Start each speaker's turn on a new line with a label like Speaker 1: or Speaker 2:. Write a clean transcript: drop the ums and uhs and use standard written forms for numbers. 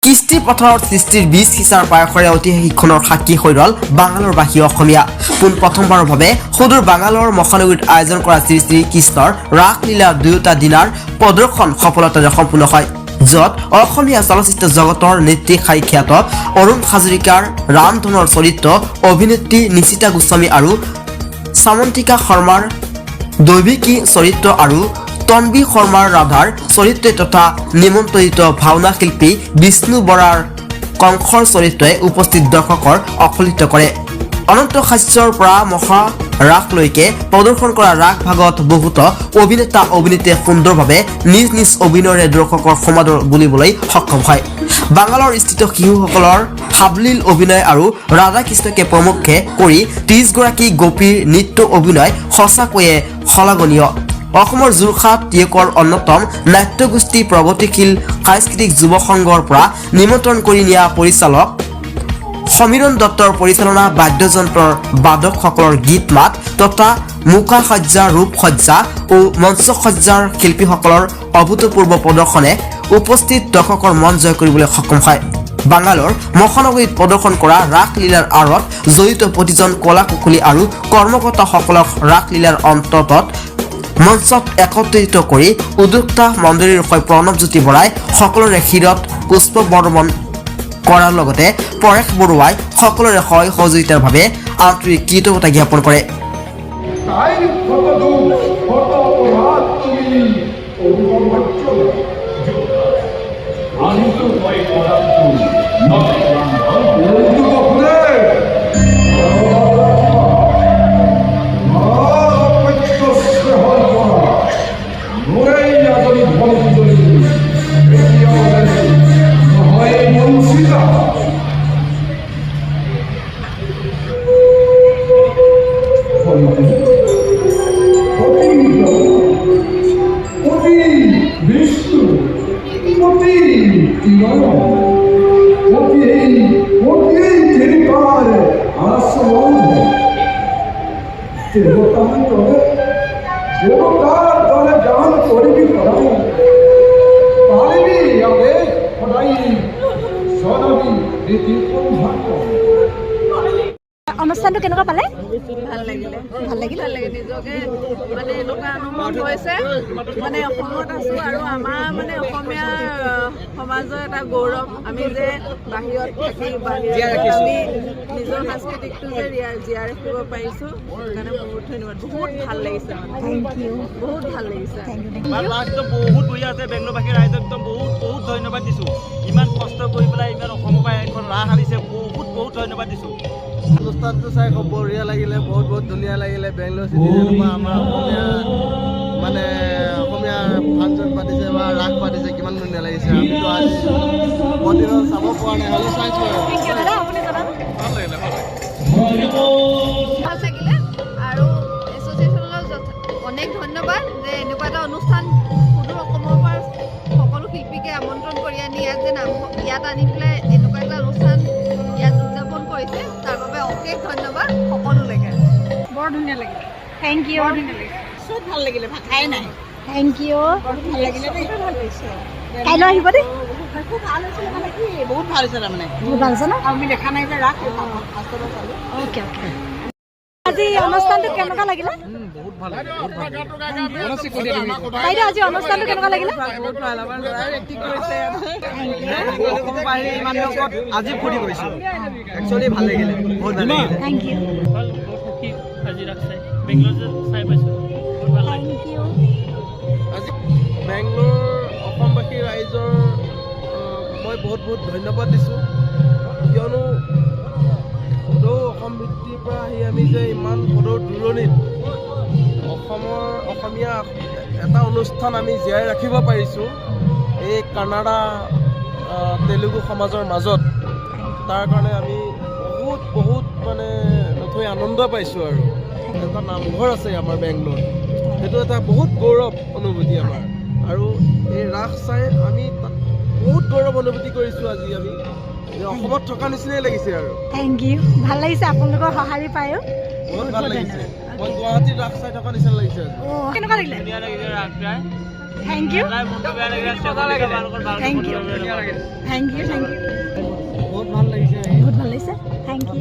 Speaker 1: কিস্তি পথাৰত সৃষ্টিৰ বীজ সিঁচাৰ পায়সৰে ঐতিহাসিকখনৰ সাক্ষী হৈ ৰল বাঙালৰবাসী অসমীয়া পোন প্ৰথমবাৰৰ বাবে সুদূৰ বাঙালৰ মহানগৰীত আয়োজন কৰা শ্ৰী শ্ৰী কৃষ্ণৰ ৰাসলীলা দুয়োটা দিনাৰ প্ৰদৰ্শন সফলতাৰে সম্পূৰ্ণ হয় য'ত অসমীয়া চলচ্চিত্ৰ জগতৰ নেত্ৰী সাক্ষাৎ অৰুণ হাজৰিকাৰ ৰামধনৰ চৰিত্ৰ অভিনেত্ৰী নিশিতা গোস্বামী আৰু সামন্তিকা শৰ্মাৰ দৈৱিকী চৰিত্ৰ আৰু তন্বী শৰ্মাৰ ৰাধাৰ চৰিত্ৰ তথা নিমন্ত্ৰিত ভাওনা শিল্পী বিষ্ণু বৰাৰ কংসৰ চৰিত্ৰই উপস্থিত দৰ্শকৰ অকলিত কৰে অনন্ত হাস্যৰ পৰা মহা ৰাসলৈকে প্ৰদৰ্শন কৰা ৰাস ভাগত বহুত অভিনেতা অভিনেত্ৰীয়ে সুন্দৰভাৱে নিজ নিজ অভিনয়েৰে দৰ্শকৰ সমাদৰ বুলিবলৈ সক্ষম হয় বাঙালৰ স্থিত শিশুসকলৰ সাৱলীল অভিনয় আৰু ৰাধা কৃষ্ণকে প্ৰমুখ্যে কৰি 30 গৰাকী গোপীৰ নৃত্য অভিনয় সঁচাকৈয়ে শলাগনীয় অসমৰ যোৰহাট টিয়কৰ অন্যতম নাট্যগোষ্ঠী প্ৰগতিশীল সাংস্কৃতিক যুৱ সংঘৰ পৰা নিমন্ত্ৰণ কৰি নিয়া পৰিচালক সমীৰণ দত্তৰ পৰিচালনা বাদ্যযন্ত্ৰৰ বাদকসকলৰ গীত মাত তথা মুখা সজ্জা ৰূপ সজ্জা ও মঞ্চ সজ্জাৰ শিল্পীসকলৰ অভূতপূৰ্ব প্ৰদৰ্শনে উপস্থিত দৰ্শকৰ মন জয় কৰিবলৈ সক্ষম হয় বাঙালৰ মহানগৰীত প্ৰদৰ্শন কৰা ৰাসলীলাৰ আঁৰত জড়িত প্ৰতিজন কলা কুশলী আৰু কৰ্মকৰ্তাসকলক ৰাসলীলাৰ অন্তত মঞ্চত একত্ৰিত কৰি উদ্যোক্তা মণ্ডলীৰ হৈ প্ৰণৱজ্যোতি বৰাই সকলৰে শিৰত পুষ্প বৰ্মন কৰাৰ লগতে পৰেশ বৰুৱাই সকলৰে সহযোগিতাৰ বাবে আন্তৰিক কৃতজ্ঞতা জ্ঞাপন কৰে
Speaker 2: অনুষ্ঠানটো কেনেকুৱা পালে
Speaker 3: ভাল লাগিলে নিজকে মানে এনেকুৱা অনুভৱ হৈছে মানে অসমত আছো আৰু আমাৰ মানে অসমীয়া সমাজৰ এটা গৌৰৱ আমি যে বাহিৰত থাকি আমি নিজৰ সাংস্কৃতিকটো যে জীয়াই ৰাখিব পাৰিছোঁ সেইকাৰণে বহুত ধন্যবাদ বহুত ভাল লাগিছে বহুত ভাল লাগিছে
Speaker 4: বহুত বঢ়িয়া আছে বেংগলোৰবাসী ৰাইজক একদম বহুত ধন্যবাদ দিছোঁ ইমান কষ্ট কৰি পেলাই ইমান অসমৰ পৰা এখন ৰাস আনিছে বহুত ধন্যবাদ দিছোঁ
Speaker 5: অনুষ্ঠানটো চাই খুব বঢ়িয়া লাগিলে বহুত ধুনীয়া লাগিলে বেংগলোৰ চিটিজেনৰ পৰা আমাৰ অসমীয়া ফাংচন পাতিছে বা ৰাস পাতিছে কিমান ধুনীয়া লাগিছে আমিতো আজি মন্দিৰত চাব পৰা নাই হ'লেও চাইছোঁ
Speaker 6: ভাল লাগিলে আৰু এছ'চিয়েশ্যনলৈ অনেক ধন্যবাদ যে এনেকুৱা এটা অনুষ্ঠান সুদূৰ অসমৰ পৰা সকলো শিল্পীকে আমন্ত্ৰণ কৰি আনি ইয়াত আনি পেলাই এনেকুৱা এটা অনুষ্ঠান ইয়াত উদযাপন কৰিছে তাৰ বাবে অশেষ ধন্যবাদ সকলোলৈকে
Speaker 3: বৰ ধুনীয়া লাগিলে
Speaker 2: থেংক ইউ
Speaker 3: চব ভাল লাগিলে ভাত খাই নাই
Speaker 2: থেংক ইউ
Speaker 3: ভাল লাগিলে ভাল লাগিছে
Speaker 2: কাইলৈ আহিব দেই
Speaker 3: খুব ভাল হৈছিলে মানে কি বহুত ভাল হৈছে তাৰমানে
Speaker 2: বহুত ভাল আছে ন
Speaker 3: আমি দেখা নাই যে ৰাস
Speaker 2: অ'কে আজি অনুষ্ঠানটো কেনেকুৱা লাগিলে
Speaker 5: বহুত ভাল
Speaker 2: বাইদেউ আজি অনুষ্ঠানটো কেনেকুৱা লাগিলে
Speaker 3: বহুত ভাল আমাৰ ল'ৰাই এক্টিং কৰিছে
Speaker 5: আজি ফুৰি গৈছোঁ একচুৱেলি ভাল লাগিলে বহুত ভাল লাগিলে
Speaker 2: থেংক ইউ
Speaker 4: আজি ৰাস চাই বেংগলোৰ চাই পাইছোঁ বহুত ভাল লাগিল
Speaker 2: থেংক ইউ
Speaker 5: আজি বেংগলোৰ অসমবাসী ৰাইজৰ মই বহুত ধন্যবাদ দিছোঁ কিয়নো সদৌ অসম ভিত্তিৰ পৰা আহি আমি যে ইমান সদৌ দূৰণিত অসমীয়া এটা অনুষ্ঠান আমি জীয়াই ৰাখিব পাৰিছোঁ এই কানাডা তেলেগু সমাজৰ মাজত তাৰ কাৰণে আমি বহুত মানে নথৈ আনন্দ পাইছোঁ আৰু এটা নামঘৰ আছে আমাৰ বেংগলোৰ সেইটো এটা বহুত গৌৰৱ অনুভূতি আমাৰ আৰু এই ৰাস চাই আমি তাত বহুত গৌৰৱ অনুভূতি কৰিছোঁ আজি আমি অসমত থকা নিচিনাই লাগিছে আৰু
Speaker 2: থেংক ইউ ভাল লাগিছে আপোনালোকৰ সঁহাৰি পায়ো
Speaker 5: বহুত ভাল লাগিছে মই গুৱাহাটীত ৰাস চাই থকা নিচিনা লাগিছে
Speaker 2: কেনেকুৱা লাগিলে
Speaker 4: ধুনীয়া লাগিছে ৰাস চাই
Speaker 2: থেংক ইউ
Speaker 4: মনটো বেয়া লাগিলে
Speaker 2: থেংক ইউ থেংক ইউ